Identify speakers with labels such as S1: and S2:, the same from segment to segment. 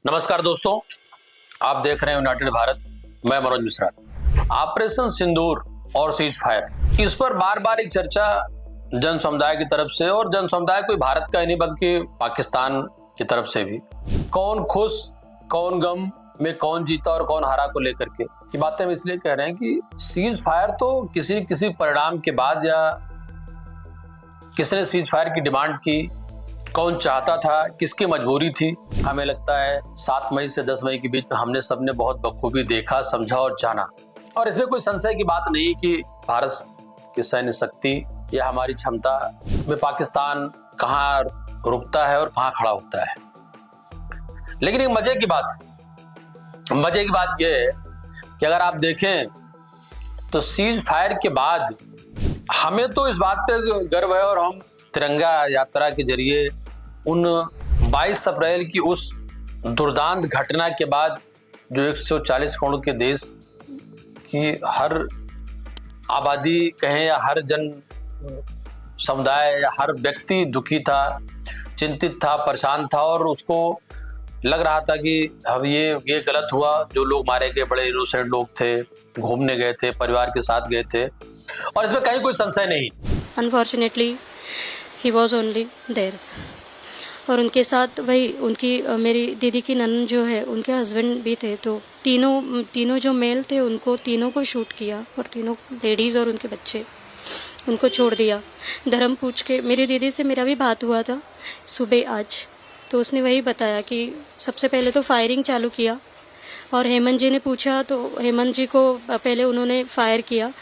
S1: नमस्कार दोस्तों, आप देख रहे हैं यूनाइटेड भारत। मैं मनोज मिश्रा। ऑपरेशन सिंदूर और सीज फायर, इस पर बार बार एक चर्चा जन समुदाय की तरफ से, और जन समुदाय कोई भारत का ही नहीं बल्कि पाकिस्तान की तरफ से भी। कौन खुश कौन गम में, कौन जीता और कौन हारा को लेकर के ये बातें हम इसलिए कह रहे हैं कि सीज फायर तो किसी परिणाम के बाद, या किसने सीज फायर की डिमांड की, कौन चाहता था, किसकी मजबूरी थी, हमें लगता है 7 मई से 10 मई के बीच में हमने सबने बहुत बखूबी देखा, समझा और जाना। और इसमें कोई संशय की बात नहीं कि भारत की सैन्य शक्ति या हमारी क्षमता में पाकिस्तान कहाँ रुकता है और कहाँ खड़ा होता है। लेकिन एक मजे की बात यह है कि अगर आप देखें तो सीज फायर के बाद हमें तो इस बात पे गर्व है, और हम तिरंगा यात्रा के जरिए उन 22 अप्रैल की उस दुर्दांत घटना के बाद जो 140 करोड़ के देश की हर आबादी कहें या हर जन समुदाय या हर व्यक्ति दुखी था, चिंतित था, परेशान था, और उसको लग रहा था कि अब ये गलत हुआ। जो लोग मारे गए बड़े इनोसेंट लोग थे, घूमने गए थे, परिवार के साथ गए थे, और इसमें कहीं कोई संशय नहीं।
S2: Unfortunately he was only there. और उनके साथ वही उनकी मेरी दीदी की ननद जो है, उनके हस्बैंड भी थे। तो तीनों जो मेल थे उनको तीनों को शूट किया, और तीनों लेडीज़ और उनके बच्चे उनको छोड़ दिया। धर्म पूछ के मेरी दीदी से मेरा भी बात हुआ था सुबह आज, तो उसने वही बताया कि सबसे पहले तो फायरिंग चालू किया, और हेमंत जी ने पूछा तो हेमंत जी को पहले उन्होंने फायर किया,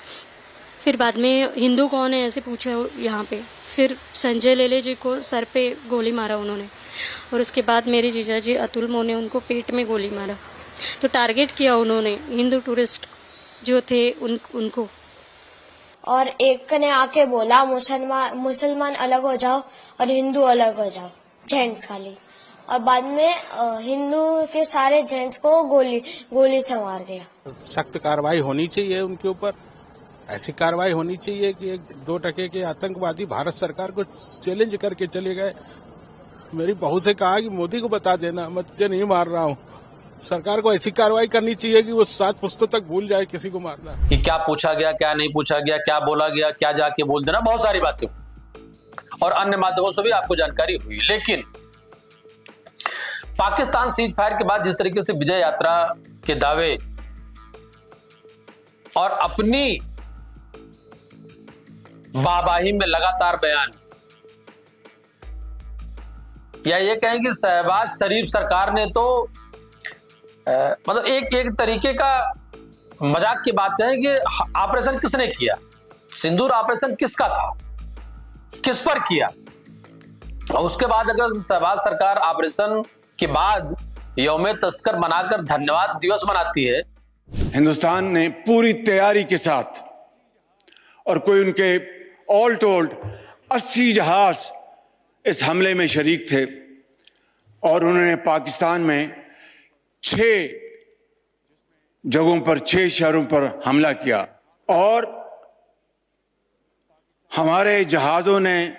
S2: फिर बाद में हिंदू कौन है ऐसे पूछा यहाँ पे, फिर संजय लेले जी को सर पे गोली मारा उन्होंने, और उसके बाद मेरे जीजा जी अतुल मो ने उनको पेट में गोली मारा। तो टारगेट किया उन्होंने हिंदू टूरिस्ट जो थे उनको।
S3: और एक ने आके बोला मुसलमान अलग हो जाओ और हिंदू अलग हो जाओ, जेंट्स खाली। और बाद में हिंदू के सारे जेंट्स को गोली से मार दिया।
S4: सख्त कार्रवाई होनी चाहिए उनके ऊपर। ऐसी कार्रवाई होनी चाहिए कि 1-2 टके के आतंकवादी भारत सरकार को चैलेंज करके चले गए। मेरी बहू से कहा कि मोदी को बता देना, मैं तुझे नहीं मार रहा हूँ। सरकार को ऐसी कार्रवाई करनी चाहिए कि वो 7 पुस्तक तक भूल जाए किसी को मारना।
S1: कि क्या पूछा गया, क्या नहीं पूछा गया, क्या बोला गया, क्या जाके बोल देना, बहुत सारी बातें और अन्य माध्यमों से भी आपको जानकारी हुई। लेकिन पाकिस्तान सीज फायर के बाद जिस तरीके से विजय यात्रा के दावे और अपनी वाहवाही में लगातार बयान, या ये कहें कि शहबाज शरीफ सरकार ने तो मतलब एक तरीके का मजाक की बात है कि ऑपरेशन किसने किया, सिंदूर ऑपरेशन किसका था, किस पर किया। और उसके बाद अगर शहबाज सरकार ऑपरेशन के बाद यौम तस्कर मनाकर धन्यवाद दिवस मनाती है।
S5: हिंदुस्तान ने पूरी तैयारी के साथ, और कोई उनके ऑल टोल्ड 80 जहाज इस हमले में शरीक थे, और उन्होंने पाकिस्तान में 6 जगहों पर, 6 शहरों पर हमला किया। और हमारे जहाजों ने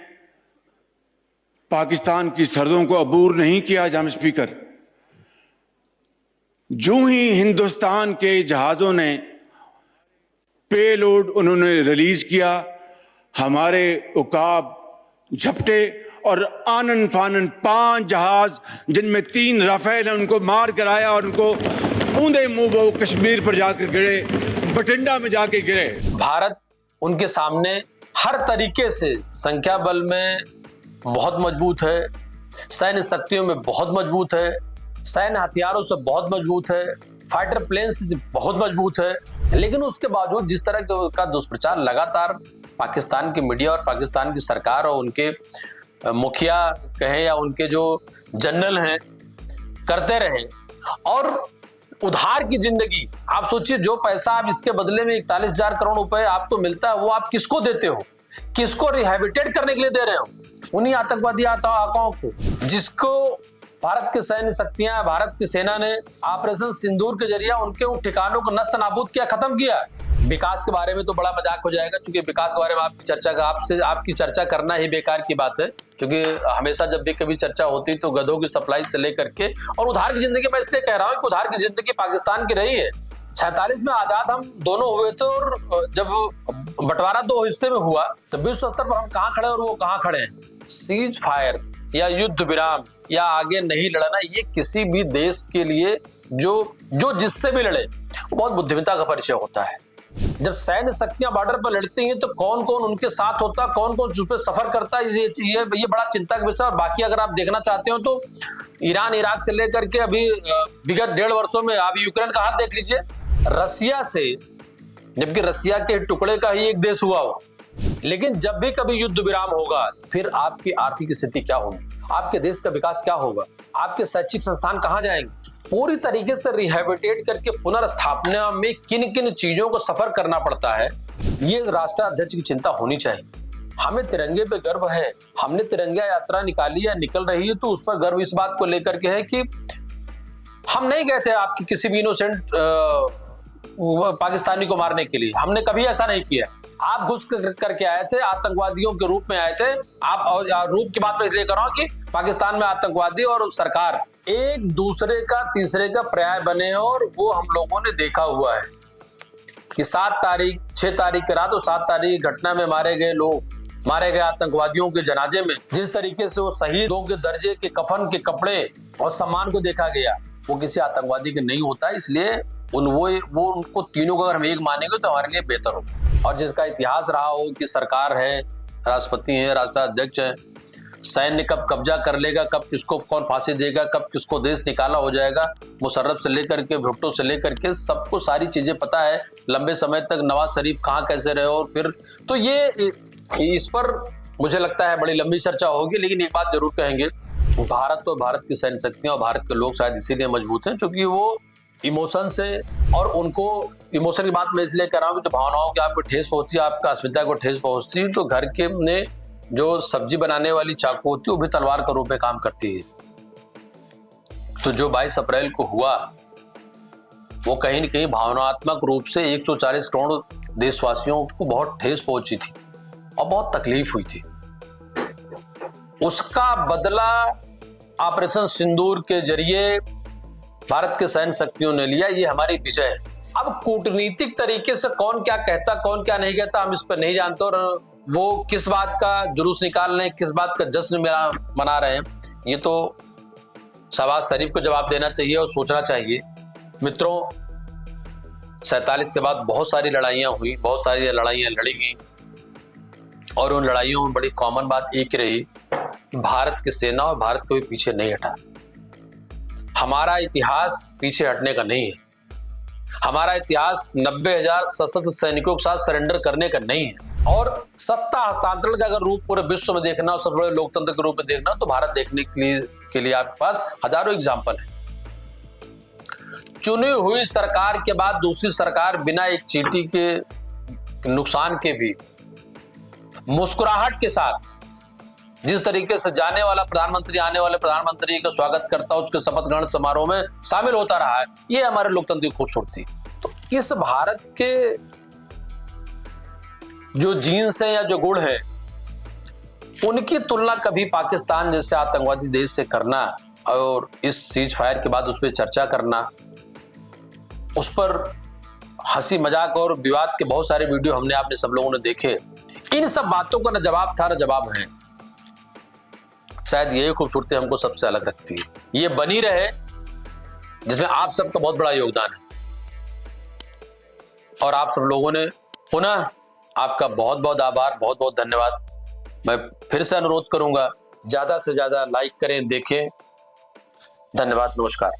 S5: पाकिस्तान की सरहदों को अबूर नहीं किया। जनाब स्पीकर, जो ही हिंदुस्तान के जहाजों ने पेलोड उन्होंने रिलीज किया, हमारे उकाब झपटे और आनन फानन 5 जहाज, जिनमें 3 राफेल हैं, उनको मार कर आया, और उनको ऊंधे मुंह वो कश्मीर पर जाकर गिरे, बठिंडा में जाके गिरे।
S1: भारत उनके सामने हर तरीके से संख्या बल में बहुत मजबूत है, सैन्य शक्तियों में बहुत मजबूत है, सैन्य हथियारों से बहुत मजबूत है, फाइटर प्लेन से बहुत मजबूत है। लेकिन उसके बावजूद जिस तरह का दुष्प्रचार लगातार पाकिस्तान की मीडिया और पाकिस्तान की सरकार और उनके मुखिया कहें या उनके जो जनरल हैं करते रहे, और उधार की जिंदगी, आप सोचिए जो पैसा आप इसके बदले में 41,000 करोड़ रुपए आपको मिलता है, वो आप किसको देते हो, किसको रिहेबिटेट करने के लिए दे रहे हो? उन्हीं आतंकवादी आकाओं को, जिसको भारत की सैन्य शक्तियां, भारत की सेना ने ऑपरेशन सिंदूर के जरिए उनके उन ठिकानों को नस्त नाबूद किया, खत्म किया। विकास के बारे में तो बड़ा मजाक हो जाएगा, क्योंकि विकास के बारे में आपकी चर्चा करना ही बेकार की बात है, क्योंकि हमेशा जब भी कभी चर्चा होती तो गधों की सप्लाई से लेकर के और उधार की जिंदगी, मैं इसलिए कह रहा हूँ कि उधार की जिंदगी पाकिस्तान की रही है। 47 में आजाद हम दोनों हुए थे, और जब बंटवारा 2 हिस्से में हुआ तो विश्व स्तर पर हम कहाँ खड़े और वो कहाँ खड़े हैं। सीज फायर या युद्ध विराम या आगे नहीं लड़ना, ये किसी भी देश के लिए जो जिससे भी लड़े वो बहुत बुद्धिमत्ता का परिचय होता है। जब सैन्य शक्तियां बॉर्डर पर लड़ती हैं तो कौन कौन उनके साथ होता है, कौन कौन उस पर सफर करता है, ये बड़ा चिंता का विषय। और बाकी अगर आप देखना चाहते हो तो ईरान इराक से लेकर के अभी विगत 1.5 वर्षों में आप यूक्रेन का हाथ देख लीजिए, रसिया से, जबकि रसिया के टुकड़े का ही एक देश हुआ हो। लेकिन जब भी कभी युद्ध विराम होगा फिर आपकी आर्थिक स्थिति क्या होगी, आपके देश का विकास क्या होगा, आपके शैक्षिक संस्थान कहां जाएंगे। पूरी तरीके से रिहेबिलिटेट करके पुनर्स्थापना में किन किन चीजों को सफर करना पड़ता है, ये राष्ट्राध्यक्ष की चिंता होनी चाहिए। हमें तिरंगे पे गर्व है, हमने तिरंगा यात्रा निकाली है, निकल रही है, तो उस पर गर्व इस बात को लेकर के है कि हम नहीं गए थे आपकी किसी भी इनोसेंट पाकिस्तानी को मारने के लिए, हमने कभी ऐसा नहीं किया। आप घुस करके आए थे, आतंकवादियों के रूप में आए थे आप, और रूप की बात मैं इसलिए कर रहा हूं कि पाकिस्तान में आतंकवादी और सरकार एक दूसरे का तीसरे का पर्याय बने, और वो हम लोगों ने देखा हुआ है कि 6 तारीख की रात और 7 तारीख की घटना में मारे गए आतंकवादियों के जनाजे में जिस तरीके से वो शहीदों के दर्जे के कफन के कपड़े और सम्मान को देखा गया, वो किसी आतंकवादी के नहीं होता है। इसलिए वो उनको तीनों को अगर हम एक मानेंगे तो हमारे लिए बेहतर होगा। और जिसका इतिहास रहा हो कि सरकार है, राष्ट्रपति है, राष्ट्राध्यक्ष है, सैन्य कब कब्जा कर लेगा, कब किसको कौन फांसी देगा, कब किसको देश निकाला हो जाएगा, मुशर्रफ से लेकर के भुट्टो से लेकर के सबको सारी चीजें पता है। लंबे समय तक नवाज शरीफ कहाँ कैसे रहे, और फिर तो ये इस पर मुझे लगता है बड़ी लंबी चर्चा होगी। लेकिन एक बात जरूर कहेंगे, भारत और भारत की सैन्य शक्तियां और भारत के लोग शायद इसीलिए मजबूत हैं क्योंकि वो इमोशन से, और उनको इमोशन की बात मैं इसलिए कर रहा हूँ कि भावनाओं की आपको ठेस पहुंचती है, आपका अस्मिता को ठेस पहुंचती है, तो घर के में जो सब्जी बनाने वाली चाकू होती है वो भी तलवार का रूप में काम करती है। तो जो 22 अप्रैल को हुआ वो कहीं न कहीं भावनात्मक रूप से 140 करोड़ देशवासियों को बहुत ठेस पहुंची थी और बहुत तकलीफ हुई थी। उसका बदला ऑपरेशन सिंदूर के जरिए भारत के सैन्य शक्तियों ने लिया। ये हमारी विजय है। अब कूटनीतिक तरीके से कौन क्या कहता, कौन क्या नहीं कहता, हम इस पर नहीं जानते, और वो किस बात का जुलूस निकाल रहे हैं, किस बात का जश्न मना रहे हैं, ये तो शहबाज शरीफ को जवाब देना चाहिए और सोचना चाहिए। मित्रों, 47 के बाद बहुत सारी लड़ाइयां हुई, बहुत सारी लड़ाइयां लड़ी गई, और उन लड़ाइयों में बड़ी कॉमन बात एक रही कि भारत की सेना और भारत कभी पीछे नहीं हटा। हमारा इतिहास पीछे हटने का नहीं है। हमारा इतिहास 90,000 सशस्त्र सैनिकों के साथ सरेंडर करने का नहीं है। और सत्ता हस्तांतरण का अगर रूप पूरे विश्व में देखना हो, सबसे बड़े लोकतंत्र के रूप में देखना हो, तो भारत देखने के लिए आपके पास हजारों एग्जाम्पल है। चुनी हुई सरकार के बाद दूसरी सरकार बिना एक चींटी के नुकसान के भी मुस्कुराहट के साथ जिस तरीके से जाने वाला प्रधानमंत्री आने वाले प्रधानमंत्री का स्वागत करता, उसके शपथ ग्रहण समारोह में शामिल होता रहा है, ये हमारे लोकतंत्र की खूबसूरती। तो इस भारत के जो जीन्स हैं या जो गुण हैं, उनकी तुलना कभी पाकिस्तान जैसे आतंकवादी देश से करना और इस सीज फायर के बाद उस पर चर्चा करना, उस पर हंसी मजाक और विवाद के बहुत सारे वीडियो हमने आपने सब लोगों ने देखे, इन सब बातों का न जवाब था न जवाब है। शायद यही खूबसूरती हमको सबसे अलग रखती है। ये बनी रहे, जिसमें आप सबका बहुत बड़ा योगदान है, और आप सब लोगों ने पुनः आपका बहुत बहुत आभार, बहुत बहुत धन्यवाद। मैं फिर से अनुरोध करूंगा, ज्यादा से ज्यादा लाइक करें, देखें। धन्यवाद, नमस्कार।